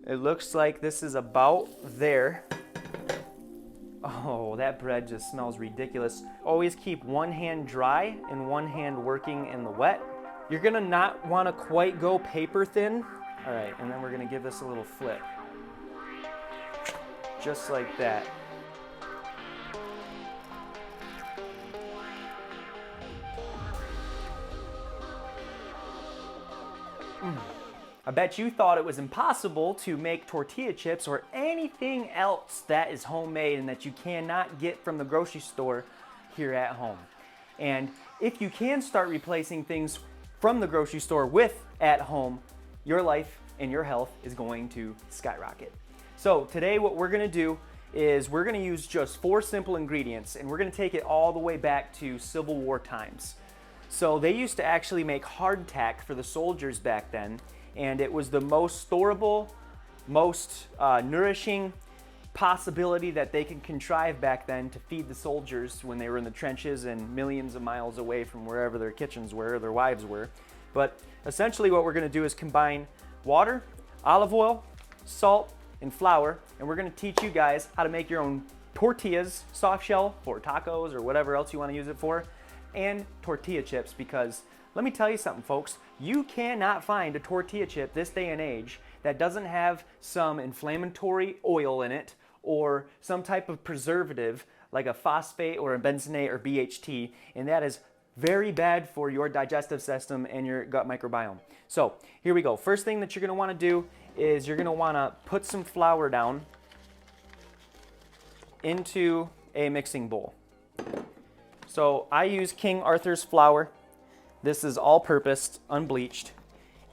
It looks like this is about there. Oh, that bread just smells ridiculous. Always keep one hand dry and one hand working in the wet. You're gonna not wanna quite go paper thin. All right, and then we're gonna give this a little flip. Just like that. I bet you thought it was impossible to make tortilla chips or anything else that is homemade and that you cannot get from the grocery store here at home. And if you can start replacing things from the grocery store with at home, your life and your health is going to skyrocket. So today what we're gonna do is we're gonna use just 4 simple ingredients, and we're gonna take it all the way back to Civil War times. So they used to actually make hardtack for the soldiers back then, and it was the most storable, most nourishing possibility that they could contrive back then to feed the soldiers when they were in the trenches and millions of miles away from wherever their kitchens were, or their wives were. But essentially what we're gonna do is combine water, olive oil, salt, and flour, and we're gonna teach you guys how to make your own tortillas, soft shell for tacos or whatever else you wanna use it for, and tortilla chips, because let me tell you something, folks. You cannot find a tortilla chip this day and age that doesn't have some inflammatory oil in it or some type of preservative like a phosphate or a benzenate or BHT, and that is very bad for your digestive system and your gut microbiome. So here we go. First thing that you're gonna wanna do is you're gonna wanna put some flour down into a mixing bowl. So I use King Arthur's flour. This is all-purpose, unbleached.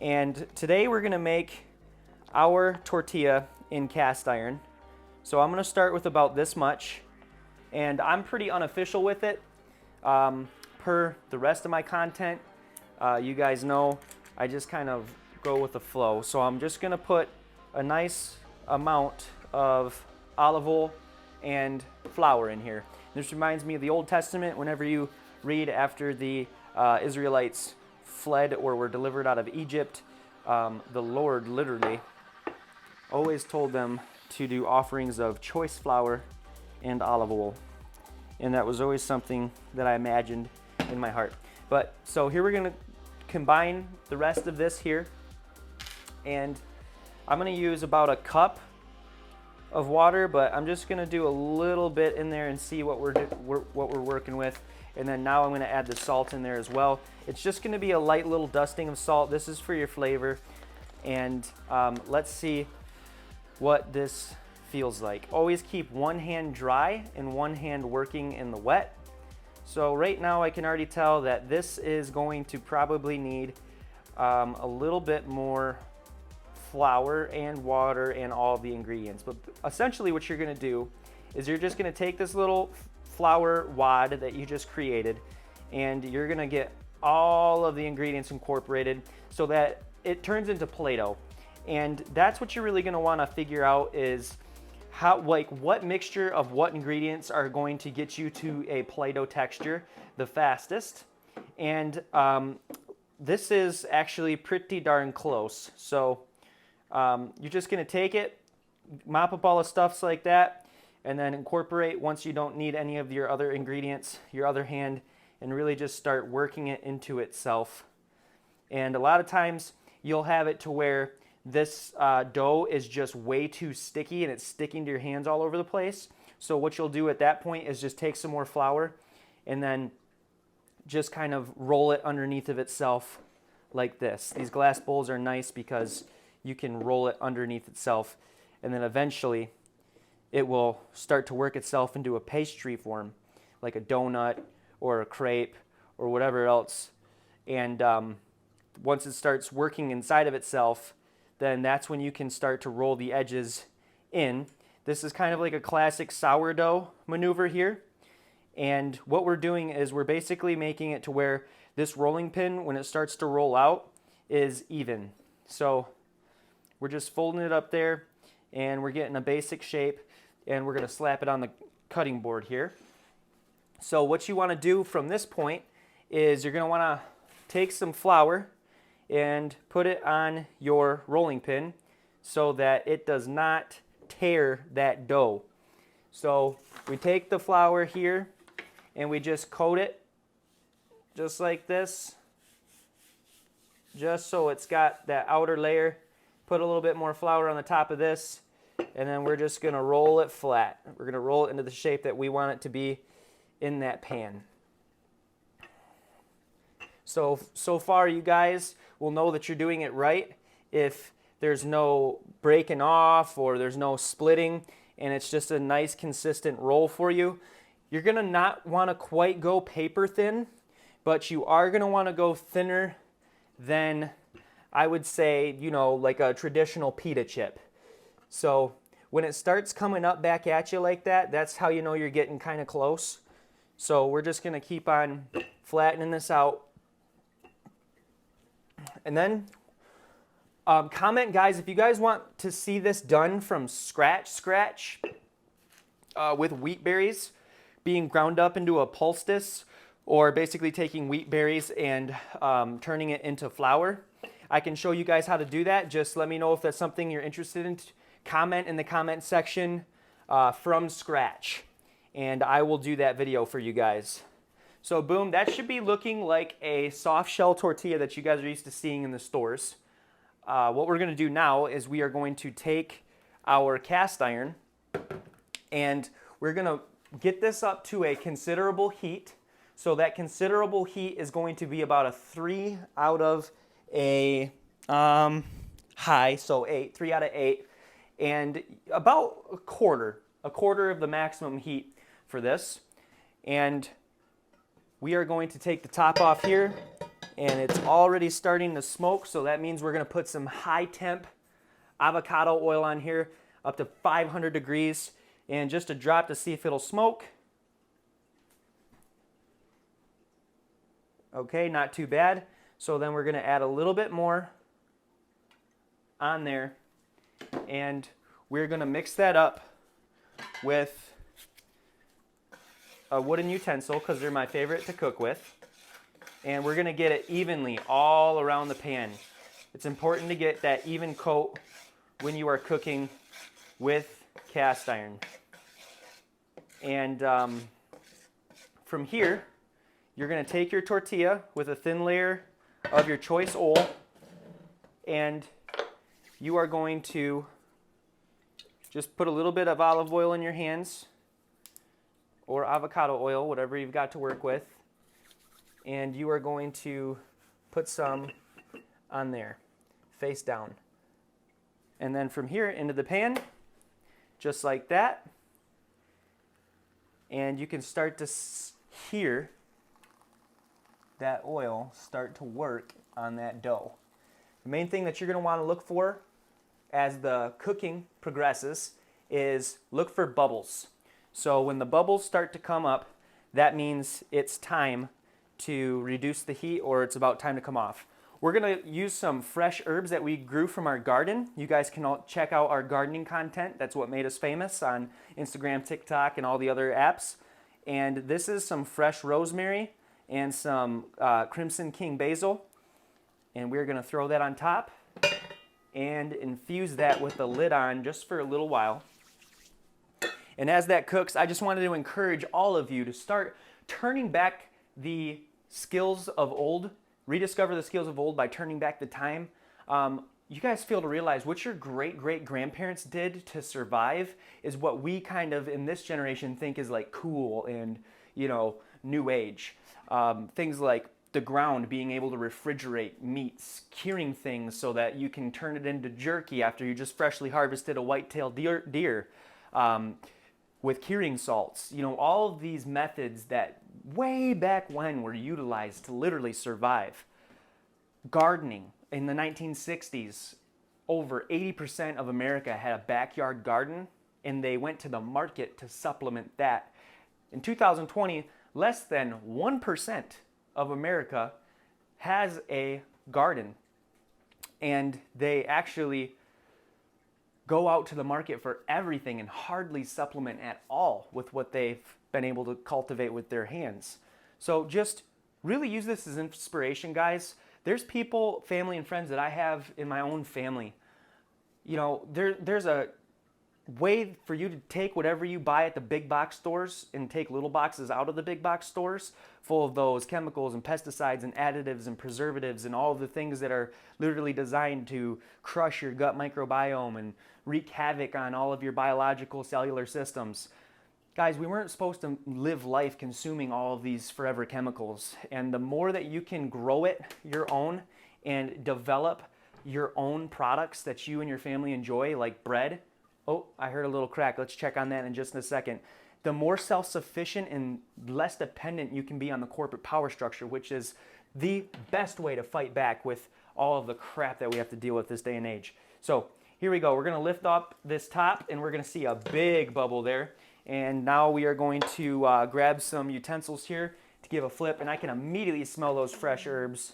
And today we're gonna make our tortilla in cast iron. So I'm gonna start with about this much, and I'm pretty unofficial with it. Per the rest of my content, you guys know I just kind of go with the flow. So I'm just gonna put a nice amount of olive oil and flour in here. This reminds me of the Old Testament. Whenever you read after the Israelites fled or were delivered out of Egypt, the Lord literally always told them to do offerings of choice flour and olive oil. And that was always something that I imagined in my heart. But so here we're gonna combine the rest of this here. And I'm gonna use about a cup of water, but I'm just gonna do a little bit in there and see what we're working with. And then now I'm gonna add the salt in there as well. It's just gonna be a light little dusting of salt. This is for your flavor. And let's see what this feels like. Always keep one hand dry and one hand working in the wet. So right now I can already tell that this is going to probably need a little bit more flour and water and all the ingredients. But essentially what you're gonna do is you're just gonna take this little flour wad that you just created, and you're gonna get all of the ingredients incorporated so that it turns into Play-Doh. And that's what you're really gonna wanna figure out is how, like, what mixture of what ingredients are going to get you to a Play-Doh texture the fastest. And this is actually pretty darn close. So you're just gonna take it, mop up all the stuffs like that, and then incorporate once you don't need any of your other ingredients, your other hand, and really just start working it into itself. And a lot of times you'll have it to where this dough is just way too sticky and it's sticking to your hands all over the place. So what you'll do at that point is just take some more flour and then just kind of roll it underneath of itself like this. These glass bowls are nice because you can roll it underneath itself, and then eventually it will start to work itself into a pastry form, like a donut or a crepe or whatever else. And once it starts working inside of itself, then that's when you can start to roll the edges in. This is kind of like a classic sourdough maneuver here. And what we're doing is we're basically making it to where this rolling pin, when it starts to roll out, is even. So we're just folding it up there, and we're getting a basic shape, and we're gonna slap it on the cutting board here. So what you wanna do from this point is you're gonna wanna take some flour and put it on your rolling pin. so that it does not tear that dough. So we take the flour here and we just coat it just like this, just so it's got that outer layer. Put a little bit more flour on the top of this, and then we're just going to roll it flat. We're going to roll it into the shape that we want it to be in that pan. So far you guys will know that you're doing it right if there's no breaking off or there's no splitting, and it's just a nice consistent roll for you. You're going to not want to quite go paper thin, but you are going to want to go thinner than, I would say, you know, like a traditional pita chip. So when it starts coming up back at you like that, that's how you know you're getting kind of close. So we're just going to keep on flattening this out. And then comment, guys, if you guys want to see this done from scratch with wheat berries being ground up into a poultice, or basically taking wheat berries and turning it into flour. I can show you guys how to do that. Just let me know if that's something you're interested in. Comment in the comment section from scratch, and I will do that video for you guys. So boom, that should be looking like a soft shell tortilla that you guys are used to seeing in the stores. What we're going to do now is we are going to take our cast iron and we're going to get this up to a considerable heat. So that considerable heat is going to be about a 3 out of a high, so 8, 3 out of 8, and about a quarter of the maximum heat for this. And we are going to take the top off here, and it's already starting to smoke, so that means we're going to put some high temp avocado oil on here up to 500 degrees, and just a drop to see if it'll smoke. Okay, not too bad. So then we're going to add a little bit more on there, and we're going to mix that up with a wooden utensil because they're my favorite to cook with. And we're going to get it evenly all around the pan. It's important to get that even coat when you are cooking with cast iron. And from here, you're going to take your tortilla with a thin layer of your choice oil, and you are going to just put a little bit of olive oil in your hands, or avocado oil, whatever you've got to work with, and you are going to put some on there, face down. And then from here into the pan, just like that, and you can start to hear that oil start to work on that dough. The main thing that you're going to want to look for as the cooking progresses is look for bubbles. So when the bubbles start to come up, that means it's time to reduce the heat, or it's about time to come off. We're going to use some fresh herbs that we grew from our garden. You guys can all check out our gardening content. That's what made us famous on Instagram, TikTok, and all the other apps. And this is some fresh rosemary and some Crimson King basil. And we're going to throw that on top and infuse that with the lid on just for a little while. And as that cooks, I just wanted to encourage all of you to start turning back the skills of old, rediscover the skills of old by turning back the time. You guys fail to realize what your great-great-grandparents did to survive is what we kind of in this generation think is like cool and, you know, new age. Things like the ground being able to refrigerate meats, curing things so that you can turn it into jerky after you just freshly harvested a white-tailed deer. With curing salts, you know, all of these methods that way back when were utilized to literally survive. Gardening in the 1960s, over 80% of America had a backyard garden, and they went to the market to supplement that. In 2020, less than 1% of America has a garden, and they actually go out to the market for everything and hardly supplement at all with what they've been able to cultivate with their hands. So just really use this as inspiration, guys. There's people, family and friends that I have in my own family you know, there's a way for you to take whatever you buy at the big box stores and take little boxes out of the big box stores full of those chemicals and pesticides and additives and preservatives and all of the things that are literally designed to crush your gut microbiome and wreak havoc on all of your biological cellular systems. Guys, we weren't supposed to live life consuming all of these forever chemicals. And the more that you can grow it your own and develop your own products that you and your family enjoy, like bread. Oh, I heard a little crack. Let's check on that in just a second. The more self-sufficient and less dependent you can be on the corporate power structure, which is the best way to fight back with all of the crap that we have to deal with this day and age. So here we go. We're going to lift up this top, and we're going to see a big bubble there. And now we are going to grab some utensils here to give a flip, and I can immediately smell those fresh herbs.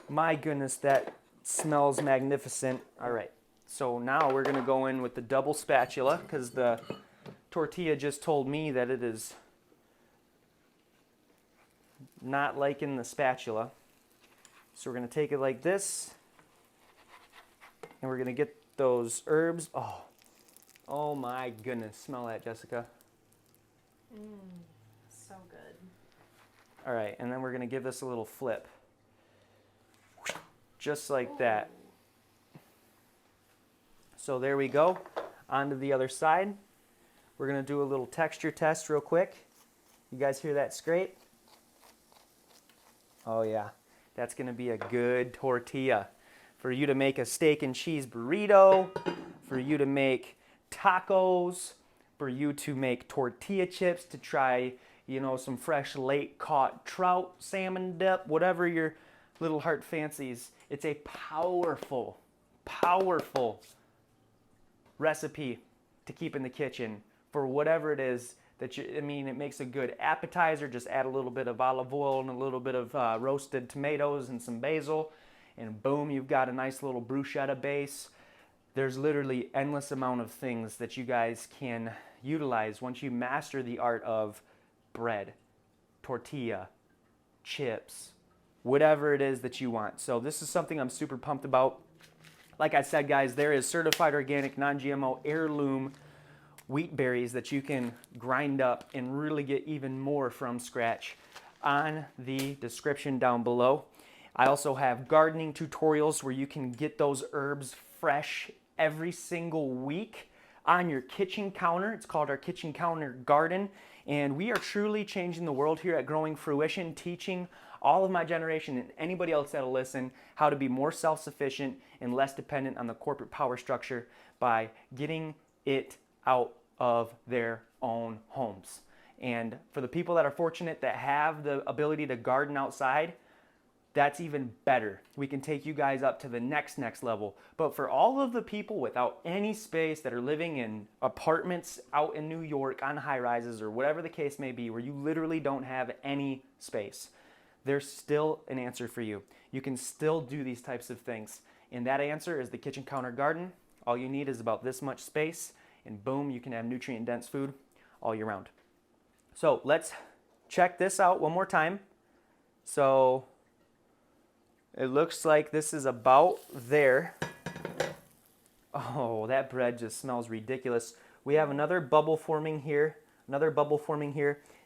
My goodness, that smells magnificent. All right. So now we're going to go in with the double spatula because the tortilla just told me that it is not liking the spatula. So we're going to take it like this, and we're going to get those herbs. Oh my goodness. Smell that, Jessica. So good. All right, and then we're going to give this a little flip. Just like that. So there we go. On to the other side. We're going to do a little texture test real quick. You guys hear that scrape? Oh yeah, that's going to be a good tortilla. For you to make a steak and cheese burrito, for you to make tacos, for you to make tortilla chips, to try, you know, some fresh late caught trout, salmon dip, whatever your little heart fancies. It's a powerful, powerful recipe to keep in the kitchen for whatever it is that you, I mean, it makes a good appetizer. Just add a little bit of olive oil and a little bit of roasted tomatoes and some basil, and boom, you've got a nice little bruschetta base. There's literally endless amount of things that you guys can utilize once you master the art of bread, tortilla, chips, whatever it is that you want. So this is something I'm super pumped about. Like I said, guys, there is certified organic, non-GMO, heirloom wheat berries that you can grind up and really get even more from scratch on the description down below. I also have gardening tutorials where you can get those herbs fresh every single week on your kitchen counter. It's called our kitchen counter garden, and we are truly changing the world here at Growing Fruition, teaching all of my generation and anybody else that'll listen how to be more self-sufficient and less dependent on the corporate power structure by getting it out of their own homes. And for the people that are fortunate that have the ability to garden outside, that's even better. We can take you guys up to the next level. But for all of the people without any space that are living in apartments out in New York on high rises or whatever the case may be, where you literally don't have any space, there's still an answer for you. You can still do these types of things. And that answer is the kitchen counter garden. All you need is about this much space, and boom, you can have nutrient dense food all year round. So let's check this out one more time. So it looks like this is about there. Oh, that bread just smells ridiculous. We have another bubble forming here.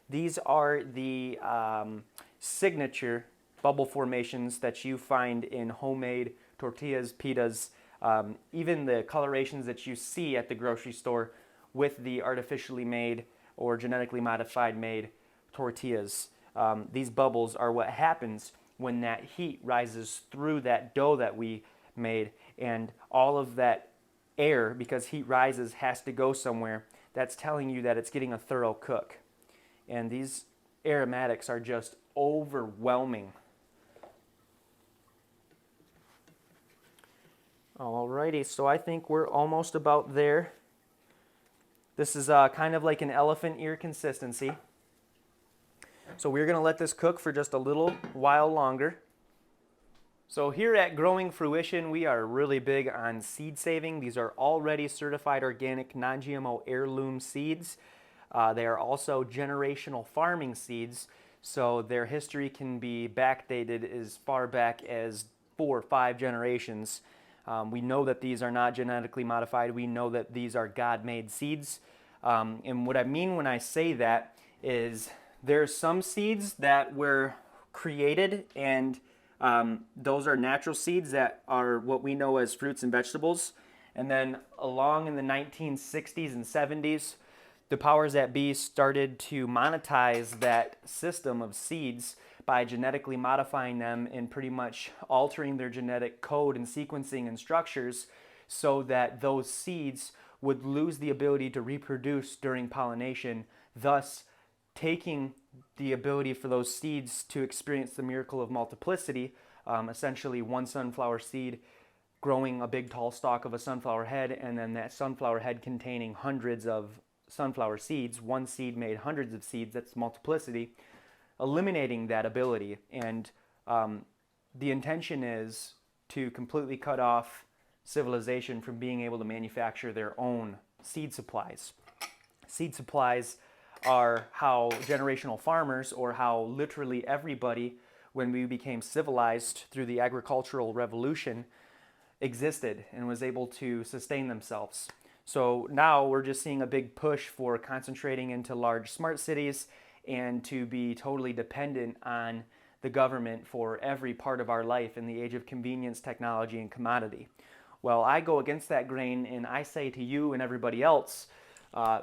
These are the signature bubble formations that you find in homemade tortillas, pitas, even the colorations that you see at the grocery store with the artificially made or genetically modified made tortillas. These bubbles are what happens when that heat rises through that dough that we made, and all of that air, because heat rises, has to go somewhere. That's telling you that it's getting a thorough cook. And these aromatics are just overwhelming. Alrighty, so I think we're almost about there. This is kind of like an elephant ear consistency. So we're going to let this cook for just a little while longer. So here at Growing Fruition, we are really big on seed saving. These are already certified organic, non-GMO heirloom seeds. They are also generational farming seeds, so their history can be backdated as far back as 4 or 5 generations. We know that these are not genetically modified. We know that these are God-made seeds. And what I mean when I say that is there's some seeds that were created, and those are natural seeds that are what we know as fruits and vegetables. And then along in the 1960s and 70s, the powers that be started to monetize that system of seeds by genetically modifying them and pretty much altering their genetic code and sequencing and structures so that those seeds would lose the ability to reproduce during pollination, thus taking the ability for those seeds to experience the miracle of multiplicity, essentially one sunflower seed growing a big tall stalk of a sunflower head, and then that sunflower head containing hundreds of sunflower seeds. One seed made hundreds of seeds. That's multiplicity, eliminating that ability. And the intention is to completely cut off civilization from being able to manufacture their own seed supplies. Seed supplies are how generational farmers, or how literally everybody, when we became civilized through the agricultural revolution, existed and was able to sustain themselves. So now we're just seeing a big push for concentrating into large smart cities and to be totally dependent on the government for every part of our life in the age of convenience, technology, and commodity. Well, I go against that grain, and I say to you and everybody else,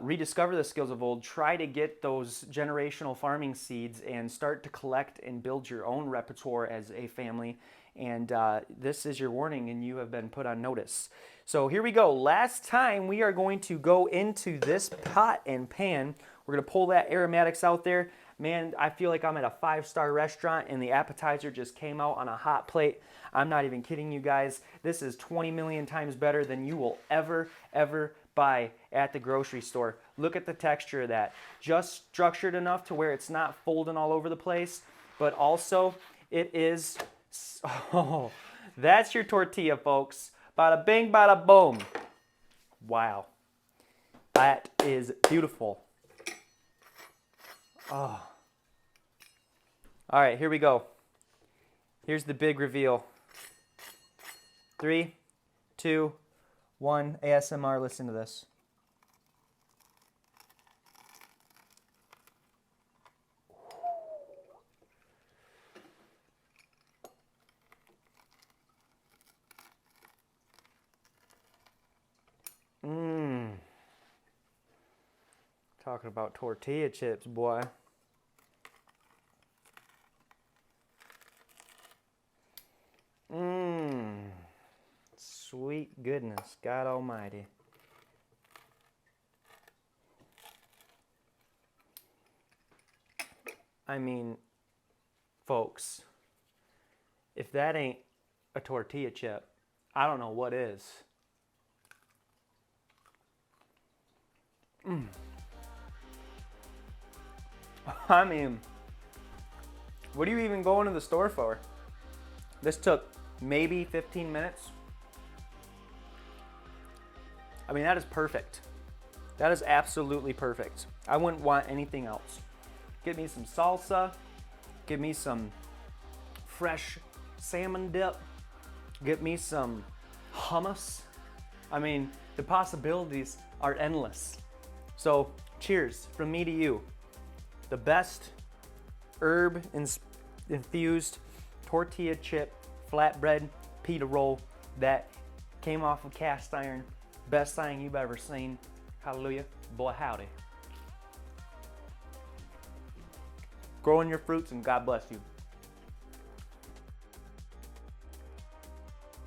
rediscover the skills of old, try to get those generational farming seeds and start to collect and build your own repertoire as a family. And this is your warning, and you have been put on notice. So here we go. Last time we are going to go into this pot and pan. We're going to pull that aromatics out there. Man, I feel like I'm at a 5-star restaurant and the appetizer just came out on a hot plate. I'm not even kidding you guys. This is 20 million times better than you will ever buy at the grocery store. Look at the texture of that. Just structured enough to where it's not folding all over the place, but also it is, oh, that's your tortilla, folks. Bada bing, bada boom. Wow. That is beautiful. Oh. All right, here we go. Here's the big reveal. 3, 2, 1. ASMR, listen to this. Talking about tortilla chips, boy. Sweet goodness, God Almighty. I mean, folks, if that ain't a tortilla chip, I don't know what is. I mean, what are you even going to the store for? This took maybe 15 minutes. I mean, that is perfect. That is absolutely perfect. I wouldn't want anything else. Give me some salsa. Give me some fresh salmon dip. Get me some hummus. I mean, the possibilities are endless. So, cheers from me to you. The best herb-infused tortilla chip flatbread pita roll that came off of cast iron. Best thing you've ever seen. Hallelujah. Boy, howdy. Growing your fruits, and God bless you.